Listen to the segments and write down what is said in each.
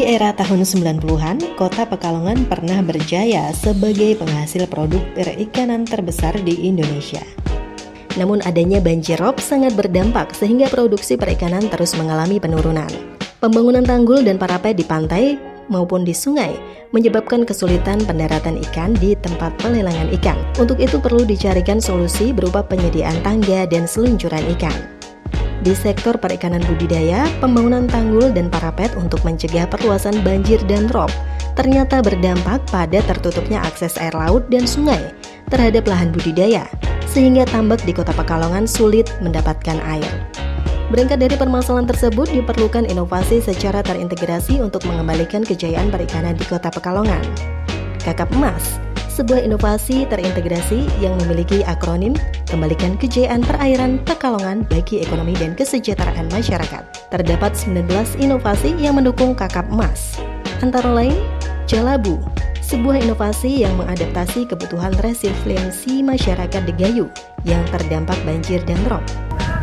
Di era tahun 90-an, Kota Pekalongan pernah berjaya sebagai penghasil produk perikanan terbesar di Indonesia. Namun adanya banjirop sangat berdampak sehingga produksi perikanan terus mengalami penurunan. Pembangunan tanggul dan parapet di pantai maupun di sungai menyebabkan kesulitan pendaratan ikan di tempat pelelangan ikan. Untuk itu perlu dicarikan solusi berupa penyediaan tangga dan seluncuran ikan. Di sektor perikanan budidaya, pembangunan tanggul dan parapet untuk mencegah perluasan banjir dan rob ternyata berdampak pada tertutupnya akses air laut dan sungai terhadap lahan budidaya, sehingga tambak di Kota Pekalongan sulit mendapatkan air. Berangkat dari permasalahan tersebut, diperlukan inovasi secara terintegrasi untuk mengembalikan kejayaan perikanan di Kota Pekalongan. Kakap Emas, sebuah inovasi terintegrasi yang memiliki akronim Kembalikan Kejayaan Perairan Pekalongan bagi ekonomi dan kesejahteraan masyarakat. Terdapat 19 inovasi yang mendukung Kakap Emas. Antara lain, Jalabu, sebuah inovasi yang mengadaptasi kebutuhan resiliensi masyarakat Degayu yang terdampak banjir dan rob.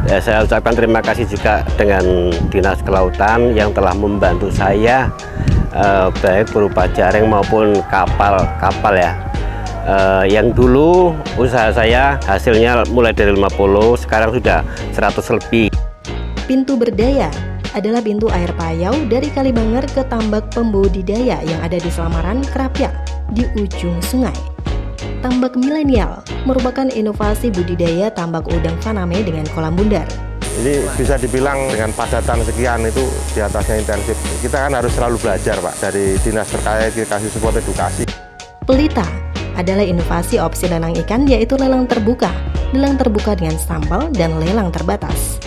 Saya ucapkan terima kasih juga dengan Dinas Kelautan yang telah membantu saya baik berupa jaring maupun kapal ya. Yang dulu usaha saya hasilnya mulai dari 50, sekarang sudah 100 lebih. Pintu Berdaya adalah pintu air payau dari Kalibanger ke tambak pembudidaya yang ada di Selamaran, Krapyak, di ujung sungai. Tambak Milenial merupakan inovasi budidaya tambak udang faname dengan kolam bundar. Jadi bisa dibilang dengan padatan sekian itu di atasnya intensif. Kita kan harus selalu belajar Pak, dari dinas terkait dikasih support edukasi. Pelita adalah inovasi opsi lelang ikan, yaitu lelang terbuka dengan sampel dan lelang terbatas.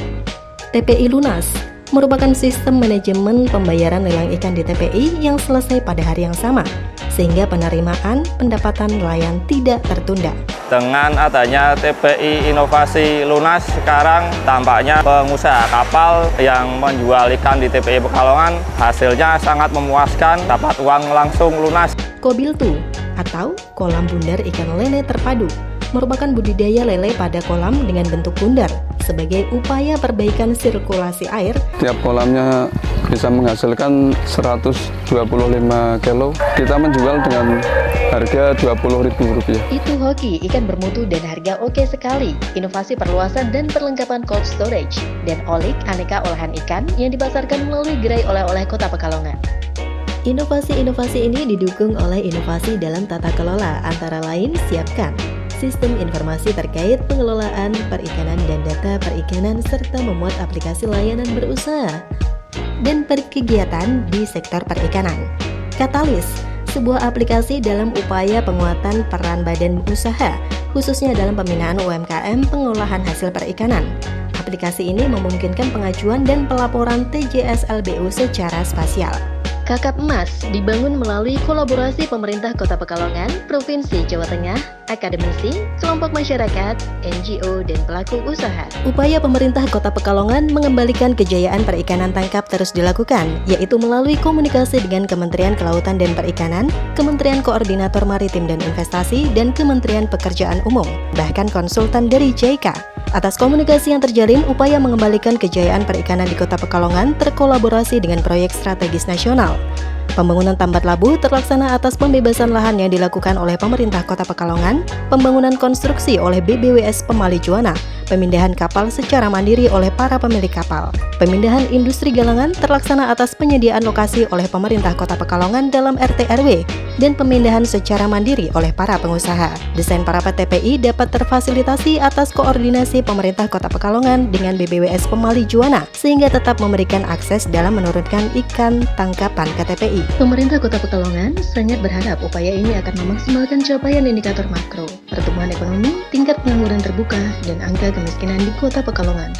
TPI Lunas merupakan sistem manajemen pembayaran lelang ikan di TPI yang selesai pada hari yang sama, sehingga penerimaan pendapatan nelayan tidak tertunda. Dengan adanya TPI Inovasi Lunas, sekarang tampaknya pengusaha kapal yang menjual ikan di TPI Pekalongan hasilnya sangat memuaskan, dapat uang langsung lunas. Kobiltu atau kolam bundar ikan lele terpadu merupakan budidaya lele pada kolam dengan bentuk bundar sebagai upaya perbaikan sirkulasi air. Tiap kolamnya bisa menghasilkan 125 kilo. Kita menjual dengan harga Rp20.000. Itu hoki ikan bermutu dan harga oke sekali. Inovasi perluasan dan perlengkapan cold storage dan olik aneka olahan ikan yang dipasarkan melalui gerai oleh-oleh Kota Pekalongan. Inovasi-inovasi ini didukung oleh inovasi dalam tata kelola, antara lain siapkan sistem informasi terkait pengelolaan perikanan dan data perikanan, serta memuat aplikasi layanan berusaha dan berkegiatan di sektor perikanan. Katalis, sebuah aplikasi dalam upaya penguatan peran badan usaha, khususnya dalam pembinaan UMKM pengolahan hasil perikanan. Aplikasi ini memungkinkan pengajuan dan pelaporan TJS LBU secara spasial. Kakap Emas dibangun melalui kolaborasi pemerintah Kota Pekalongan, Provinsi Jawa Tengah, akademisi, kelompok masyarakat, NGO, dan pelaku usaha. Upaya pemerintah Kota Pekalongan mengembalikan kejayaan perikanan tangkap terus dilakukan, yaitu melalui komunikasi dengan Kementerian Kelautan dan Perikanan, Kementerian Koordinator Maritim dan Investasi, dan Kementerian Pekerjaan Umum, bahkan konsultan dari JICA. Atas komunikasi yang terjalin, upaya mengembalikan kejayaan perikanan di Kota Pekalongan terkolaborasi dengan proyek strategis nasional. Pembangunan Tambat Labu terlaksana atas pembebasan lahan yang dilakukan oleh pemerintah Kota Pekalongan, pembangunan konstruksi oleh BBWS Pemali Juwana, pemindahan kapal secara mandiri oleh para pemilik kapal. Pemindahan industri galangan terlaksana atas penyediaan lokasi oleh pemerintah Kota Pekalongan dalam RT/RW dan pemindahan secara mandiri oleh para pengusaha. Desain parapet TPI dapat terfasilitasi atas koordinasi pemerintah Kota Pekalongan dengan BBWS Pemali Juwana, sehingga tetap memberikan akses dalam menurunkan ikan tangkapan ke TPI. Pemerintah Kota Pekalongan sangat berharap upaya ini akan memaksimalkan capaian indikator makro, pertumbuhan ekonomi, tingkat pengangguran terbuka, dan angka kemiskinan di Kota Pekalongan.